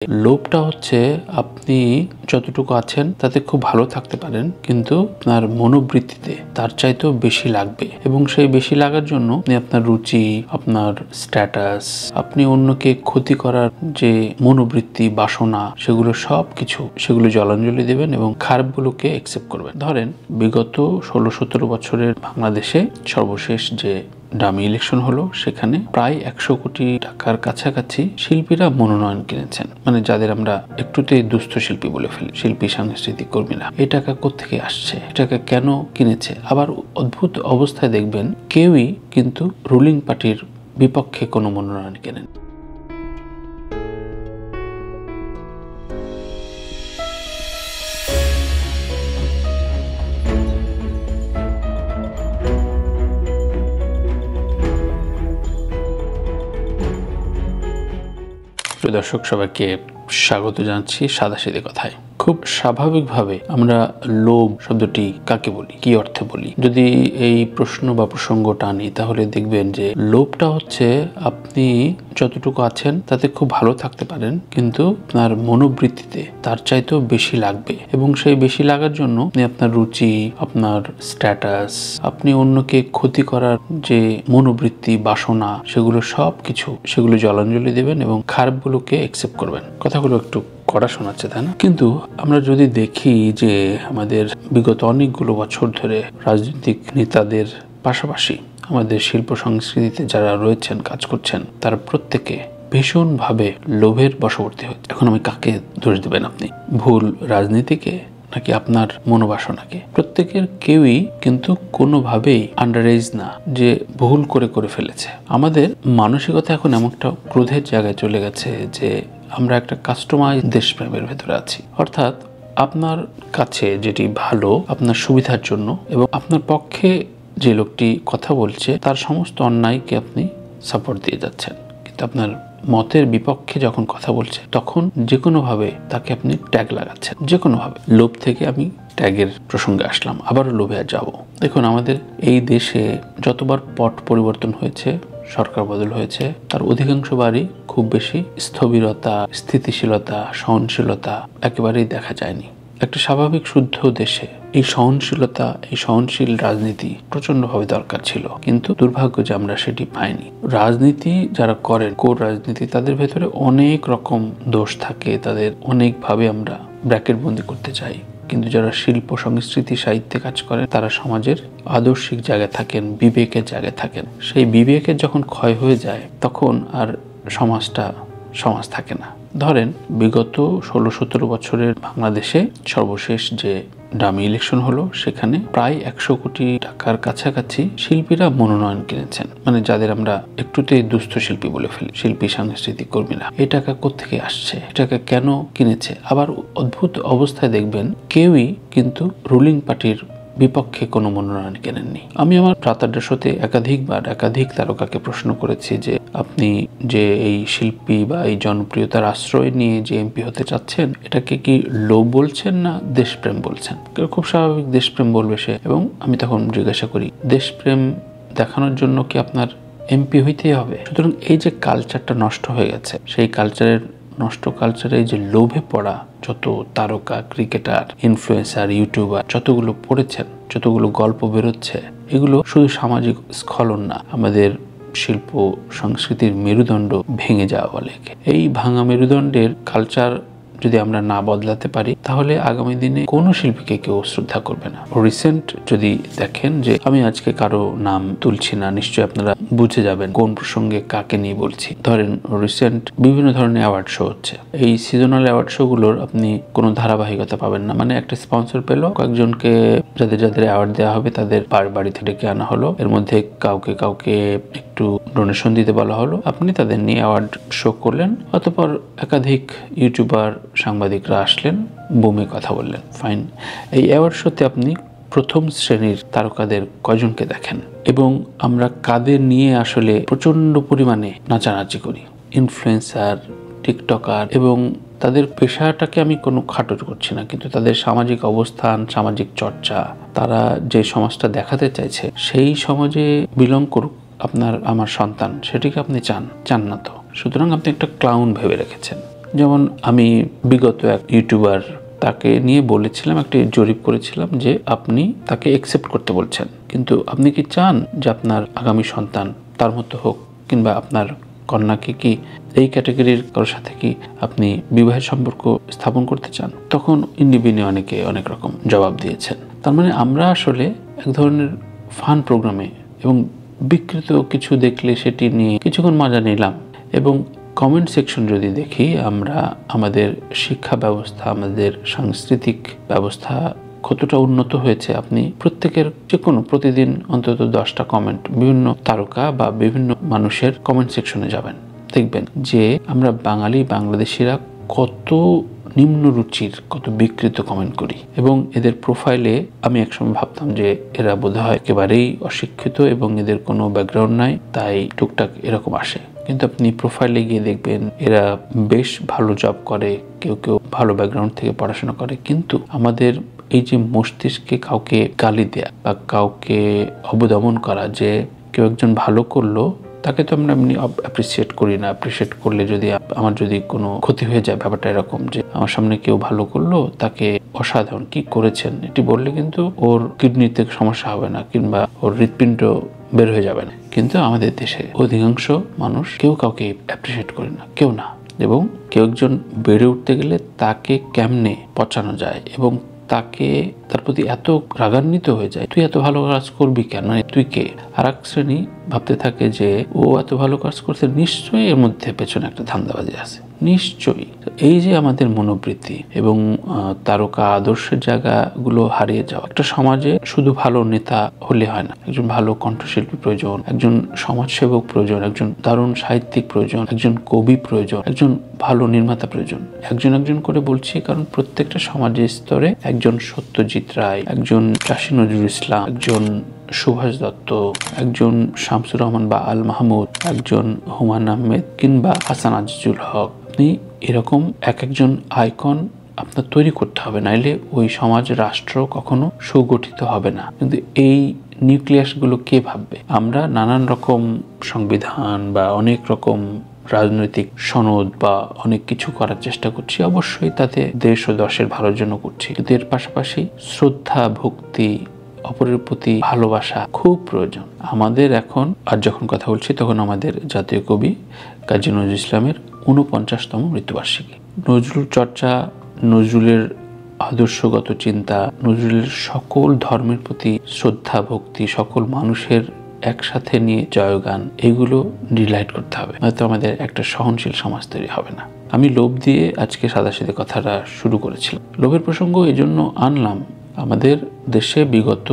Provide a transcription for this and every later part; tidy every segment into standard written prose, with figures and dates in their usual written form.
লোভটা হচ্ছে আপনি যতটুকু আছেন তাতে খুব ভালো থাকতে পারেন, কিন্তু আপনার মনোবৃত্তিতে তার চাইতেও বেশি লাগবে এবং সেই বেশি লাগার জন্য আপনি আপনার রুচি, আপনার স্ট্যাটাস, আপনি অন্যকে ক্ষতি করার যে মনোবৃত্তি, বাসনা, সেগুলো জলাঞ্জলি দেবেন এবং খারাপগুলোকে অ্যাকসেপ্ট করবেন। ধরেন বিগত 16-17 বছরের বাংলাদেশে সর্বশেষ যে ডামি ইলেকশন হলো, সেখানে প্রায় 100 কোটি টাকার কাছাকাছি শিল্পীরা মনোনয়ন কিনেছেন, মানে যাদের আমরা একটুতেই দুস্থ শিল্পী বলে ফেলি, শিল্পী সাংস্কৃতিক কর্মীরা। এই টাকা কোত্থেকে আসছে, এই টাকা কেন কিনেছে? আবার অদ্ভুত অবস্থায় দেখবেন কেউই কিন্তু রুলিং পার্টির বিপক্ষে কোনো মনোনয়ন কেনেন। দর্শক সবাইকে স্বাগত জানাচ্ছি সাদাসিধে কথায়। খুব স্বাভাবিকভাবে আমরা লোভ শব্দটি কাকে বলি, কি অর্থে বলি, যদি এই প্রশ্ন বা প্রসঙ্গটা আনি তাহলে দেখবেন যে লোভটা হচ্ছে আপনি যতটুকু আছেন তাতে খুব ভালো থাকতে পারেন, কিন্তু আপনার মনোবৃত্তিতে তার চাইতেও বেশি লাগবে এবং সেই বেশি লাগার জন্য আপনি আপনার রুচি, আপনার স্ট্যাটাস, আপনি অন্যকে ক্ষতি করার যে মনোবৃত্তি, বাসনা, সেগুলো জলাঞ্জলি দেবেন এবং খারাপগুলোকে অ্যাকসেপ্ট করবেন। কথাগুলো একটু কড়া শোনাচ্ছে, তাই না? কিন্তু আমরা যদি দেখি যে আমাদের বিগত অনেকগুলো বছর ধরে রাজনৈতিক নেতাদের পাশাপাশি আমাদের শিল্প সংস্কৃতিতে যারা রয়েছেন, কাজ করছেন, তারা প্রত্যেকে ভীষণভাবে লোভের বশবর্তী হয়েছে। এখন আমি কাকে দোষ দিবেন আপনি? ভুল রাজনীতিকে নাকি আপনার মনোবাসনাকে? প্রত্যেকের কেউই কিন্তু কোনোভাবেই আন্ডারেজ না যে ভুল করে ফেলেছে। আমাদের মানসিকতা এখন এমন একটা ক্রোধের জায়গায় চলে গেছে যে আমরা একটা কাস্টমাইজ দেশপ্রেমের ভেতরে আছি। অর্থাৎ আপনার কাছে যেটি ভালো আপনার সুবিধার জন্য এবং আপনার পক্ষে যে লোকটি কথা বলছে তার সমস্ত অন্যায়কে আপনি সাপোর্ট দিয়ে যাচ্ছেন, কিন্তু আপনার মতের বিপক্ষে যখন কথা বলছে তখন যে কোনোভাবে তাকে আপনি ট্যাগ লাগাচ্ছেন, যে কোনোভাবে। লোভ থেকে আমি ট্যাগের প্রসঙ্গে আসলাম, আবারও লোভে আর যাবো। দেখুন, আমাদের এই দেশে যতবার পট পরিবর্তন হয়েছে, সরকার বদল হয়েছে, তার অধিকাংশবারই খুব বেশি স্থবিরতা, স্থিতিশীলতা, সহনশীলতা একেবারেই দেখা যায়নি। একটা স্বাভাবিক শুদ্ধ দেশে এই সহনশীলতা, এই সহনশীল রাজনীতি প্রচন্ডভাবে দরকার ছিল, কিন্তু দুর্ভাগ্য যে আমরা সেটি পাইনি। রাজনীতি যারা করেন, কোর রাজনীতি, তাদের ভেতরে অনেক রকম দোষ থাকে, তাদের অনেকভাবে আমরা ব্র্যাকেট বন্দি করতে চাই, কিন্তু যারা শিল্প সংস্কৃতি সাহিত্যে কাজ করেন তারা সমাজের আদর্শিক জায়গায় থাকেন, বিবেকের জায়গায় থাকেন। সেই বিবেকের যখন ক্ষয় হয়ে যায় তখন আর সমাজ থাকে না। ধরেন বিগত 16-17 বছরের বাংলাদেশে সর্বশেষ যে ডামি ইলেকশন হলো, সেখানে প্রায় 100 কোটি টাকার কাছাকাছি শিল্পীরা মনোনয়ন কিনেছেন, মানে যাদের আমরা একটুতেই দুস্থ শিল্পী বলে ফেলি, শিল্পী সাংস্কৃতিক কর্মীরা। এই টাকা কোত্থেকে আসছে, এই টাকা কেন কিনেছে? আবার অদ্ভুত অবস্থায় দেখবেন কেউই কিন্তু রুলিং পার্টির বিপক্ষে কোনো মনোনয়ন কেনেননি। আমি আমার প্রাতাড্ডা শোতে একাধিক তারকাকে প্রশ্ন করেছি যে আপনি যে এই শিল্পী বা এই জনপ্রিয়তার আশ্রয় নিয়ে যে এমপি হতে চাচ্ছেন, এটাকে কি লোভ বলছেন না দেশপ্রেম বলছেন? খুব স্বাভাবিক দেশপ্রেম বলবে সে, এবং আমি তখন জিজ্ঞাসা করি, দেশপ্রেম দেখানোর জন্য কি আপনার এমপি হইতেই হবে? সুতরাং এই যে কালচারটা নষ্ট হয়ে গেছে, সেই কালচারে যে লোভে পড়া যত তারকা, ক্রিকেটার, ইনফ্লুয়েন্সার, ইউটিউবার যতগুলো পড়েছেন, যতগুলো গল্প বেরোচ্ছে, এগুলো শুধু সামাজিক স্খলন না, আমাদের শিল্প সংস্কৃতির মেরুদণ্ড ভেঙে যাওয়া বলে। এই ভাঙা মেরুদণ্ডের কালচার যদি আমরা না বদলাতে পারি তাহলে আগামী দিনে কোনো শিল্পীকে কেউ শ্রদ্ধা করবে না। রিসেন্ট যদি দেখেন, যে আমি আজকে কারো নাম তুলছি না, নিশ্চয়ই আপনারা বুঝে যাবেন কোন প্রসঙ্গে কাকে নিয়ে বলছি। ধরেন রিসেন্ট বিভিন্ন ধরনের অ্যাওয়ার্ড শো হচ্ছে। এই সিজনাল অ্যাওয়ার্ড শো গুলোর আপনি কোনো ধারাবাহিকতা পাবেন না, মানে একটা স্পন্সর পেলো, কয়েকজনকে যাদের অ্যাওয়ার্ড দেওয়া হবে তাদের বাড়ি থেকে ডেকে আনা হলো, এর মধ্যে কাউকে একটু ডোনেশন দিতে বলা হলো, আপনি তাদের নিয়ে অ্যাওয়ার্ড শো করলেন, অতঃপর একাধিক ইউটিউবার, সাংবাদিকরা আসলেন, বুমে কথা বললেন, ফাইন। এই অ্যাওয়ার্ড শোতে আপনি প্রথম শ্রেণীর তারকাদের কয়জনকে দেখেন? এবং আমরা কাদের নিয়ে আসলে প্রচন্ড পরিমাণে নাচানাচি করি? ইনফ্লুয়েন্সার, টিকটকার, এবং তাদের পেশাটাকে আমি কোনো খাটো করছি না, কিন্তু তাদের সামাজিক অবস্থান, সামাজিক চর্চা, তারা যে সমাজটা দেখাতে চাইছে সেই সমাজে বিলং করুক আমার সন্তান, সেটিকে আপনি চান না তো। সুতরাং আপনি একটা ক্লাউন ভেবে রেখেছেন। যেমন আমি বিগত এক ইউটিউবার তাকে নিয়ে বলেছিলাম, একটি জরিপ করেছিলাম যে আপনি তাকে অ্যাকসেপ্ট করতে বলছেন, কিন্তু আপনি কি চান যে আপনার আগামী সন্তান তার মতো হোক, কিংবা আপনার কন্যাকে কি এই ক্যাটাগরির কারোর সাথে কি আপনি বিবাহের সম্পর্ক স্থাপন করতে চান? তখন ইন্ডিভিনি অনেকে অনেক রকম জবাব দিয়েছেন। তার মানে আমরা আসলে এক ধরনের ফান প্রোগ্রামে এবং বিকৃত কিছু দেখলে সেটি নিয়ে কিছুক্ষণ মজা নিলাম, এবং কমেন্ট সেকশন যদি দেখি আমরা আমাদের শিক্ষা ব্যবস্থা, আমাদের সাংস্কৃতিক ব্যবস্থা কতটা উন্নত হয়েছে। আপনি প্রত্যেকের যে কোনো প্রতিদিন অন্তত 10টা কমেন্ট বিভিন্ন তারকা বা বিভিন্ন মানুষের কমেন্ট সেকশনে যাবেন, দেখবেন যে আমরা বাংলাদেশিরা কত নিম্ন রুচির, কত বিকৃত কমেন্ট করি। এবং এদের প্রোফাইলে আমি একসময় ভাবতাম যে এরা বোধহয় একেবারেই অশিক্ষিত এবং এদের কোনো ব্যাকগ্রাউন্ড নাই, তাই টুকটাক এরকম আসে। কিন্তু আপনি প্রোফাইলে গিয়ে দেখবেন এরা বেশ ভালো জব করে, কেউ কেউ ভালো ব্যাকগ্রাউন্ড থেকে পড়াশোনা করে। কিন্তু আমাদের এই যে মস্তিষ্কে কাউকে গালি দেয়া বা কাউকে অবদমন করা, যে কেউ একজন ভালো করলো তাকে তো আমরা এমনি অ্যাপ্রিসিয়েট করি না। অ্যাপ্রিসিয়েট করলে যদি আমার যদি কোনো ক্ষতি হয়ে যায়, ব্যাপারটা এরকম যে আমার সামনে কেউ ভালো করলো তাকে অসাধারণ, কি করেছেন এটি বললে কিন্তু ওর কিডনিতে সমস্যা হবে না, কিংবা ওর হৃৎপিণ্ড বের হয়ে যাবে না। কিন্তু আমাদের দেশে অধিকাংশ মানুষ কেউ কাউকে অ্যাপ্রিসিয়েট করে না, কেউ না। এবং কেউ একজন বেড়ে উঠতে গেলে তাকে কেমনে পচানো যায় এবং তাকে তার প্রতি এত রাগান্বিত হয়ে যায়, তুই এত ভালো কাজ করবি কেন, মানে তুই কে? আর এক শ্রেণী ভাবতে থাকে যে ও এত ভালো কাজ করছে, নিশ্চয়ই এর মধ্যে পেছনে একটা ধান্দাবাজি আছে, নিশ্চয়ই। এই যে আমাদের মনোবৃত্তি এবং তারকা আদর্শের জায়গাগুলো হারিয়ে যাওয়া। একটা সমাজে শুধু ভালো নেতা হলে হয় না, একজন ভালো কণ্ঠশিল্পী প্রয়োজন, একজন সমাজসেবক প্রয়োজন, একজন দারুণ সাহিত্যিক প্রয়োজন, একজন কবি প্রয়োজন, একজন ভালো নির্মাতা প্রয়োজন। একজন একজন করে বলছি কারণ প্রত্যেকটা সমাজের স্তরে একজন সত্যজিৎ রায়, একজন কাশী নজরুল ইসলাম, একজন সুভাষ দত্ত, একজন শামসুর রহমান বা আল মাহমুদ, একজন হুমায়ুন আহমেদ কিংবা হাসান আজিজুল হক, আপনি এরকম একজন আইকন আপনার তৈরি করতে হবে, নাইলে ওই সমাজ রাষ্ট্র কখনো সুগঠিত হবে না। কিন্তু এই নিউক্লিয়াসগুলো কে ভাববে? আমরা নানান রকম সংবিধান বা অনেক রকম রাজনৈতিক সনদ বা অনেক কিছু করার চেষ্টা করছি, অবশ্যই তাতে দেশ ও দশের ভালোর জন্য করছি, কিন্তু এর পাশাপাশি শ্রদ্ধা, ভক্তি, অপরের প্রতি ভালোবাসা খুব প্রয়োজন আমাদের এখন। আর যখন কথা বলছি তখন আমাদের জাতীয় কবি কাজী নজরুল ইসলামের 49তম মৃত্যুবার্ষিকী। নজরুল চর্চা, নজরুলের আদর্শগত চিন্তা, নজরুলের সকল ধর্মের প্রতি শ্রদ্ধা, ভক্তি, সকল মানুষের একসাথে নিয়ে জয়গান, এগুলো ডিলাইট করতে হবে, নয়তো আমাদের একটা সহনশীল সমাজ তৈরি হবে না। আমি লোভ দিয়ে আজকে সাদাসিধে কথাটা শুরু করেছিলাম। লোভের প্রসঙ্গ এই জন্য আনলাম, আমাদের দেশে বিগত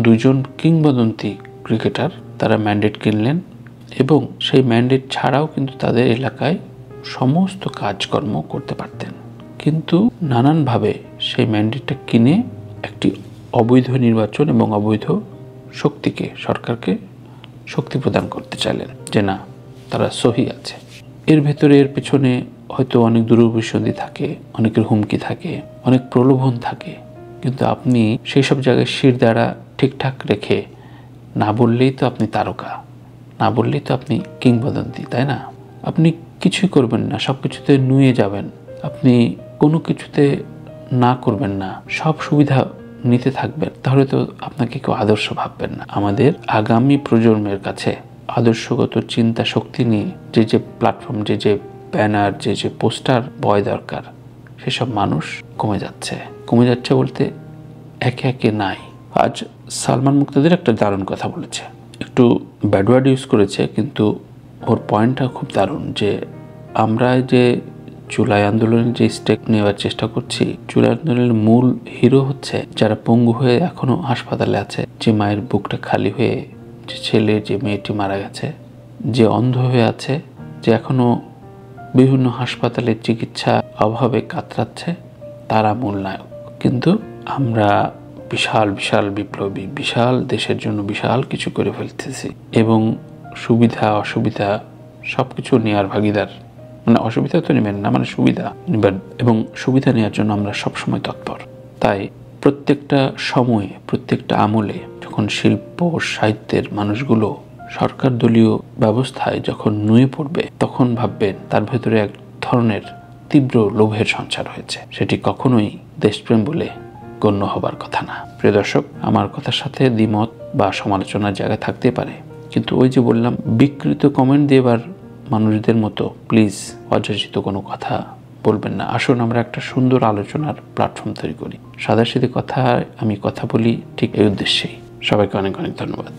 2জন কিংবদন্তি ক্রিকেটার তারা ম্যান্ডেট কিনলেন এবং সেই ম্যান্ডেট ছাড়াও কিন্তু তাদের এলাকায় সমস্ত কাজকর্ম করতে পারতেন, কিন্তু নানানভাবে সেই ম্যান্ডেটটা কিনে একটি অবৈধ নির্বাচন এবং অবৈধ শক্তিকে, সরকারকে শক্তি প্রদান করতে চাইলেন যে না তারা সহি আছে। এর ভেতরে এর পেছনে হয়তো অনেক দুরভিসন্ধি থাকে, অনেকের হুমকি থাকে, অনেক প্রলোভন থাকে, কিন্তু আপনি সেই সব জায়গায় শির দ্বারা ঠিকঠাক রেখে না বললেই তো আপনি তারকা, না বললেই তো আপনি কিংবদন্তি, তাই না? আপনি কিছুই করবেন না, সব কিছুতে নুয়ে যাবেন, আপনি কোনো কিছুতে না করবেন না, সব সুবিধা নিতে থাকবেন, তাহলে তো আপনাকে কেউ আদর্শ ভাববেন না। আমাদের আগামী প্রজন্মের কাছে আদর্শগত চিন্তা শক্তি নিয়ে যে প্ল্যাটফর্ম, যে ব্যানার, যে পোস্টার বয় দরকার, সেসব মানুষ কমে যাচ্ছে বলতে একে একে নাই। আজ সালমান মুক্তাদির একটা দারুণ কথা বলেছে, একটু ব্যাড ওয়ার্ড ইউজ করেছে, কিন্তু ওর পয়েন্টটা খুব দারুণ, যে আমরা যে জুলাই আন্দোলনের যে স্টেক নেওয়ার চেষ্টা করছি, জুলাই আন্দোলনের মূল হিরো হচ্ছে যারা পঙ্গু হয়ে এখনো হাসপাতালে আছে, যে মায়ের বুকটা খালি হয়ে, যে ছেলে, যে মেয়েটি মারা গেছে, যে অন্ধ হয়ে আছে, যে এখনো বিভিন্ন হাসপাতালে চিকিৎসা অভাবে কাতরাচ্ছে, তারা মূল নায়ক। কিন্তু আমরা বিশাল বিশাল বিপ্লবী, বিশাল দেশের জন্য বিশাল কিছু করে ফেলতেছি এবং সুবিধা অসুবিধা সবকিছু নেওয়ার ভাগিদার, মানে অসুবিধা তো নেবেন না, মানে সুবিধা নেবেন এবং সুবিধা নেওয়ার জন্য আমরা সবসময় তৎপর। তাই প্রত্যেকটা সময়ে, প্রত্যেকটা আমলে যখন শিল্প সাহিত্যের মানুষগুলো সরকার দলীয় ব্যবস্থায় যখন নুয়ে পড়বে, তখন ভাববেন তার ভেতরে এক ধরনের তীব্র লোভের সঞ্চার হয়েছে, সেটি কখনোই দেশপ্রেম বলে গণ্য হবার কথা না। প্রিয় দর্শক, আমার কথার সাথে দ্বিমত বা সমালোচনার জায়গা থাকতে পারে, কিন্তু ওই যে বললাম, বিকৃত কমেন্ট দেবার মানুষদের মতো প্লিজ অযাচিত কোনো কথা বলবেন না। আসুন আমরা একটা সুন্দর আলোচনার প্ল্যাটফর্ম তৈরি করি। সাদাসিধে কথা আমি কথা বলি ঠিক এই উদ্দেশ্যেই। সবাইকে অনেক অনেক ধন্যবাদ।